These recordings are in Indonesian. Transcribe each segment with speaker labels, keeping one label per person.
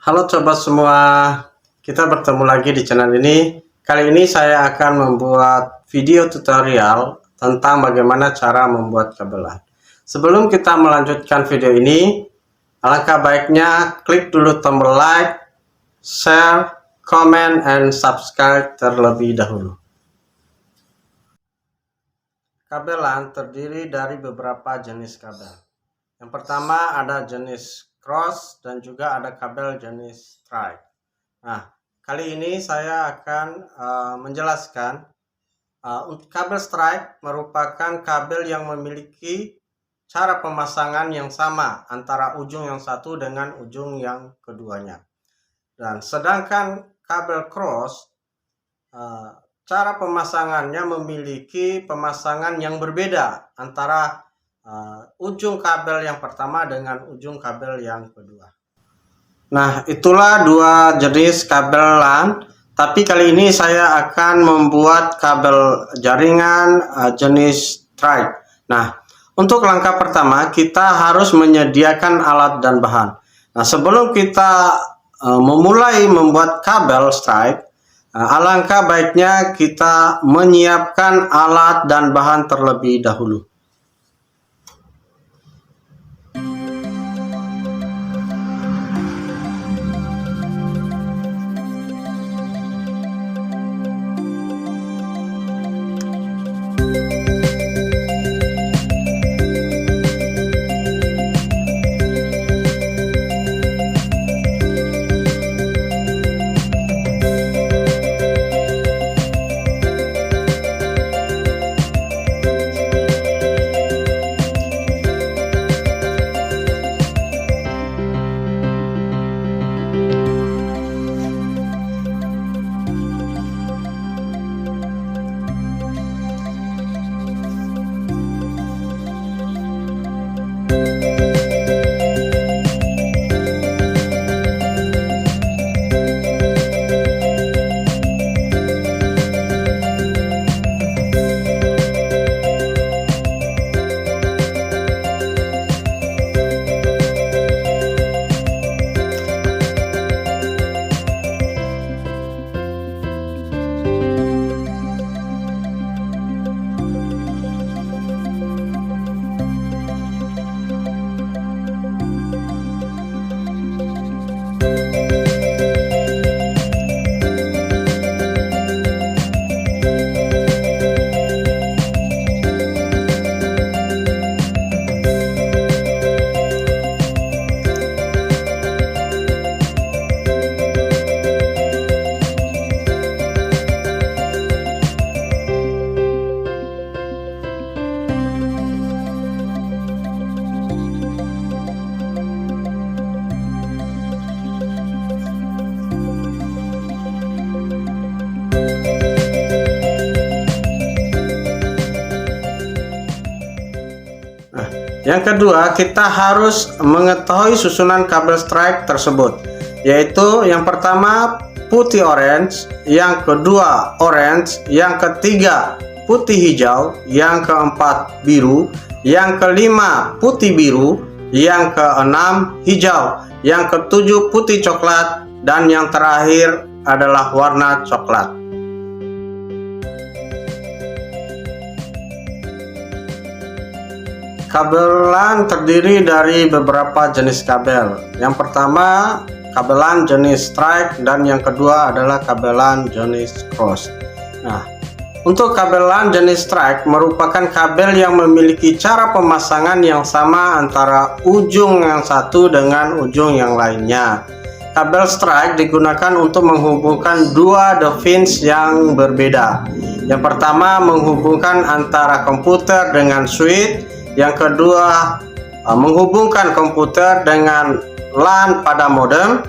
Speaker 1: Halo sobat semua, kita bertemu lagi di channel ini. Kali ini saya akan membuat video tutorial tentang bagaimana cara membuat kabelan. Sebelum kita melanjutkan video ini, alangkah baiknya klik dulu tombol like, share, comment, and subscribe terlebih dahulu. Kabelan terdiri dari beberapa jenis kabel. Yang pertama ada jenis cross dan juga ada kabel jenis stripe. Nah, kali ini saya akan menjelaskan untuk kabel stripe merupakan kabel yang memiliki cara pemasangan yang sama antara ujung yang satu dengan ujung yang keduanya. Dan sedangkan kabel cross cara pemasangannya memiliki pemasangan yang berbeda antara ujung kabel yang pertama dengan ujung kabel yang kedua. Nah, itulah dua jenis kabel LAN, tapi kali ini saya akan membuat kabel jaringan jenis stripe. Nah, untuk langkah pertama kita harus menyediakan alat dan bahan. Nah, sebelum kita memulai membuat kabel stripe, alangkah baiknya kita menyiapkan alat dan bahan terlebih dahulu. Yang kedua, kita harus mengetahui susunan kabel stripe tersebut, yaitu yang pertama putih orange, yang kedua orange, yang ketiga putih hijau, yang keempat biru, yang kelima putih biru, yang keenam hijau, yang ketujuh putih coklat, dan yang terakhir adalah warna coklat. Kabel LAN terdiri dari beberapa jenis kabel. Yang pertama kabelan jenis stripe dan yang kedua adalah kabelan jenis cross. Nah, untuk kabel LAN jenis stripe merupakan kabel yang memiliki cara pemasangan yang sama antara ujung yang satu dengan ujung yang lainnya. Kabel stripe digunakan untuk menghubungkan dua device yang berbeda. Yang pertama menghubungkan antara komputer dengan switch. Yang kedua menghubungkan komputer dengan LAN pada modem.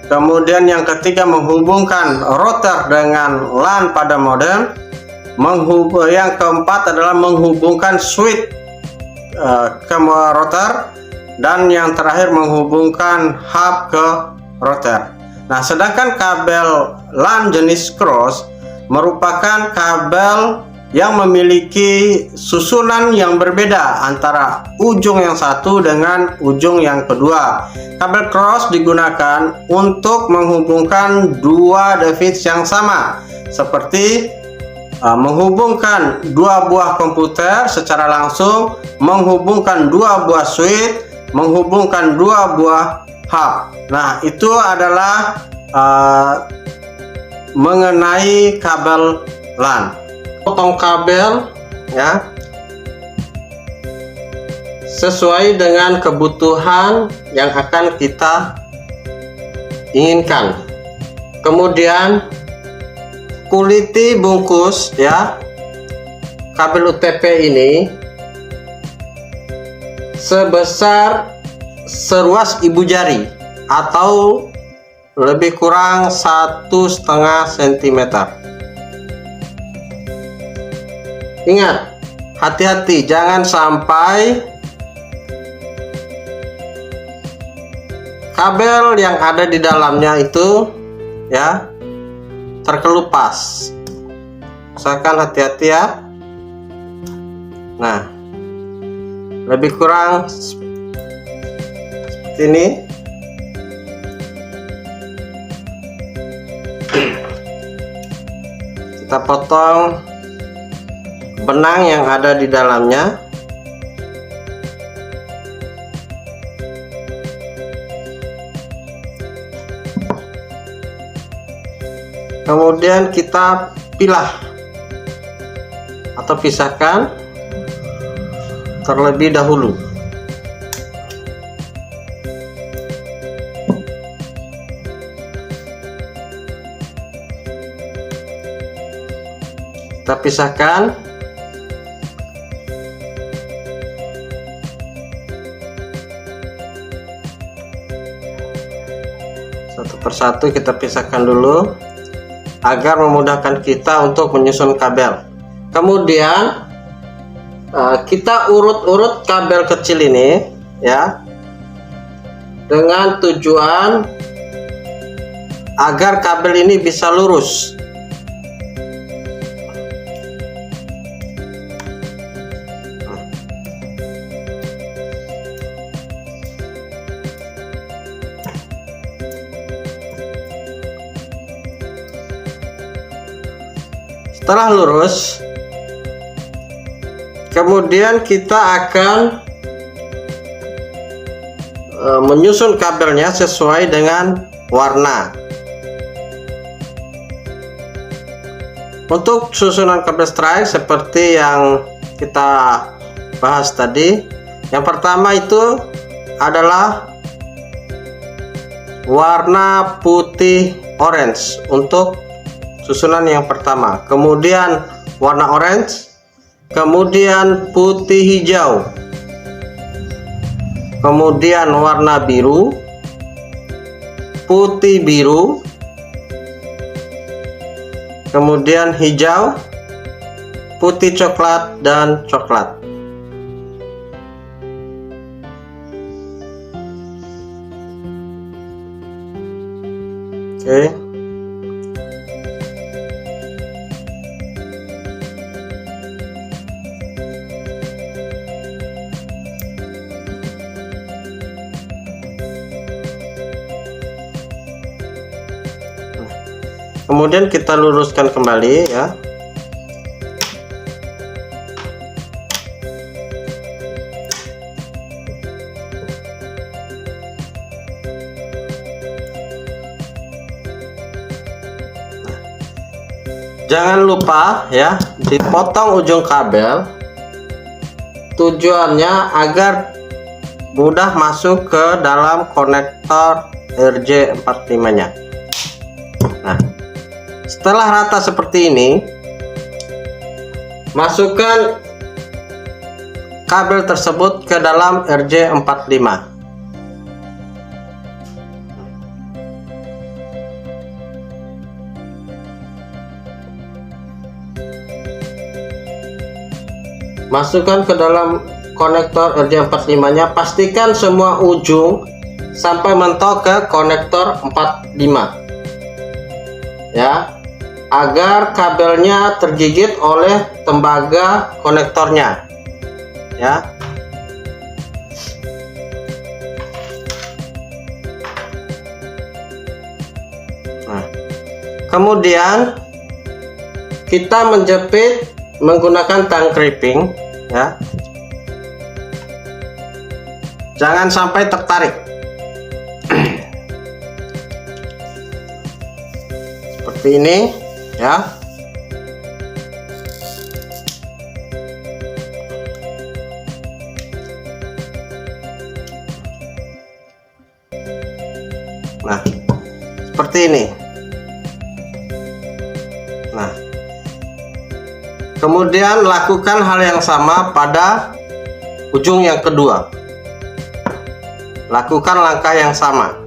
Speaker 1: Kemudian yang ketiga menghubungkan router dengan LAN pada modem. Yang keempat adalah menghubungkan switch ke router. Dan yang terakhir menghubungkan hub ke router. Nah, sedangkan kabel LAN jenis cross merupakan kabel yang memiliki susunan yang berbeda antara ujung yang satu dengan ujung yang kedua. Kabel cross digunakan untuk menghubungkan dua device yang sama, seperti menghubungkan dua buah komputer secara langsung, menghubungkan dua buah switch, menghubungkan dua buah hub. Nah, itu adalah mengenai kabel LAN. Potong kabel ya sesuai dengan kebutuhan yang akan kita inginkan. Kemudian kuliti bungkus ya kabel UTP ini sebesar seruas ibu jari atau lebih kurang 1,5 cm. Ingat, hati-hati jangan sampai kabel yang ada di dalamnya itu ya terkelupas. Usahakan hati-hati ya. Nah, lebih kurang seperti ini. Kita potong benang yang ada di dalamnya. Kemudian kita pilah atau pisahkan terlebih dahulu. Kita pisahkan. Satu persatu kita pisahkan dulu agar memudahkan kita untuk menyusun kabel. Kemudian kita urut-urut kabel kecil ini ya, dengan tujuan agar kabel ini bisa lurus. Setelah lurus, kemudian kita akan menyusun kabelnya sesuai dengan warna. Untuk susunan kabel strike seperti yang kita bahas tadi, yang pertama itu adalah warna putih orange untuk susunan yang pertama, kemudian warna orange, kemudian putih hijau, kemudian warna biru, putih biru, kemudian hijau, putih coklat, dan coklat. Oke. Kemudian kita luruskan kembali ya. Jangan lupa ya, dipotong ujung kabel. Tujuannya agar mudah masuk ke dalam konektor RJ45-nya. Nah, setelah rata seperti ini, masukkan kabel tersebut ke dalam RJ45. Masukkan ke dalam konektor RJ45-nya, pastikan semua ujung sampai mentok ke konektor 45 ya, agar kabelnya tergigit oleh tembaga konektornya, ya. Nah, kemudian kita menjepit menggunakan tang kripping, ya. Jangan sampai tertarik. Seperti ini, ya. Nah, seperti ini. Nah, kemudian lakukan hal yang sama pada ujung yang kedua. Lakukan langkah yang sama.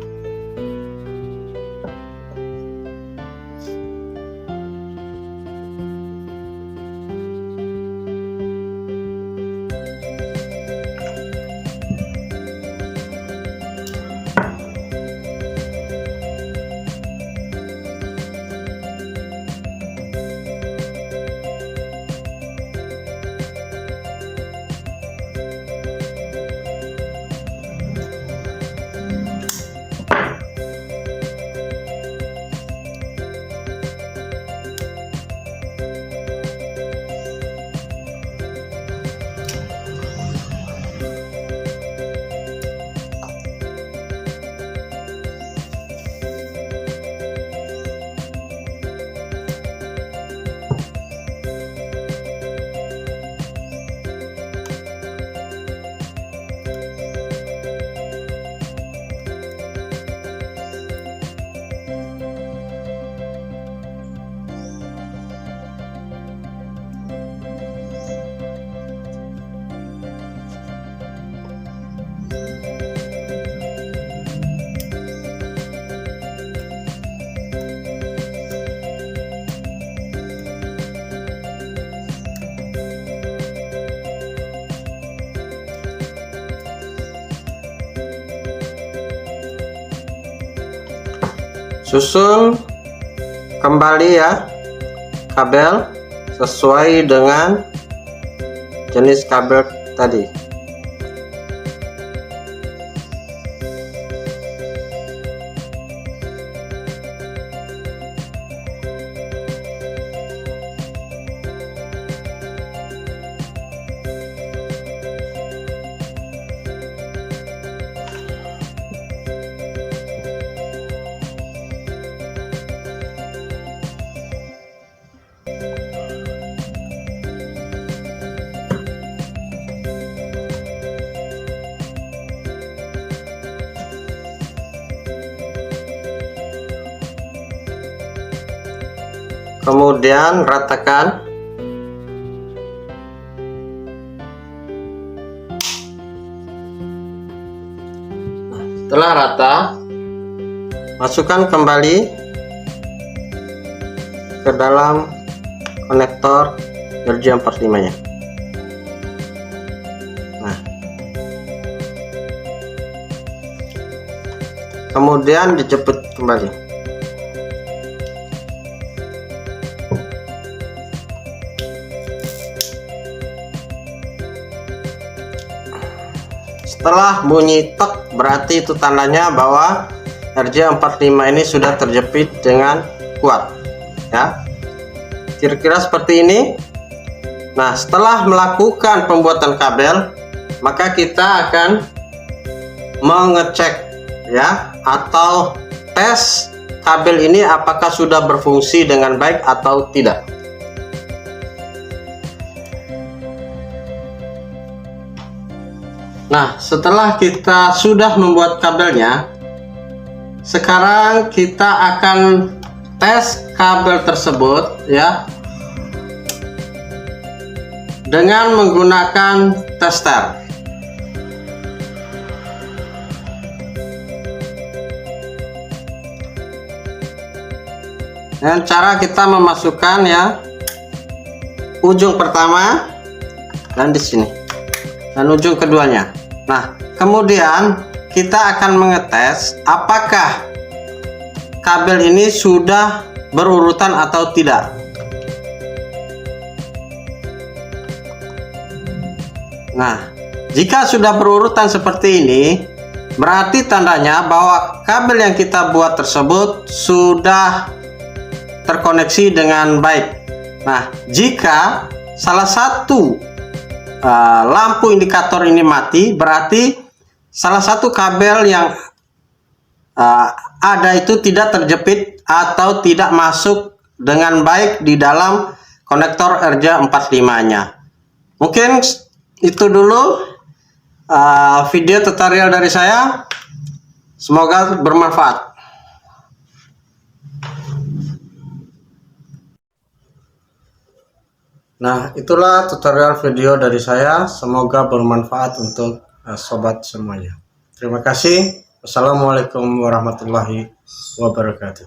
Speaker 1: Susun kembali ya kabel sesuai dengan jenis kabel tadi. Kemudian ratakan. Setelah rata, masukkan kembali ke dalam konektor RJ45-nya. Nah, kemudian dijepit kembali. Setelah bunyi tek, berarti itu tandanya bahwa RJ45 ini sudah terjepit dengan kuat, ya. Kira-kira seperti ini. Nah, setelah melakukan pembuatan kabel, maka kita akan mengecek, ya, atau tes kabel ini apakah sudah berfungsi dengan baik atau tidak. Nah, setelah kita sudah membuat kabelnya, sekarang kita akan tes kabel tersebut, ya, dengan menggunakan tester. Dengan cara kita memasukkan, ya, ujung pertama dan di sini, dan ujung keduanya. Nah, kemudian kita akan mengetes apakah kabel ini sudah berurutan atau tidak. Nah, jika sudah berurutan seperti ini, berarti tandanya bahwa kabel yang kita buat tersebut sudah terkoneksi dengan baik. Nah, jika salah satu lampu indikator ini mati, berarti salah satu kabel yang ada itu tidak terjepit atau tidak masuk dengan baik di dalam konektor RJ45-nya. Mungkin itu dulu video tutorial dari saya. Semoga bermanfaat. Nah, itulah tutorial video dari saya. Semoga bermanfaat untuk sobat semuanya. Terima kasih. Wassalamualaikum warahmatullahi wabarakatuh.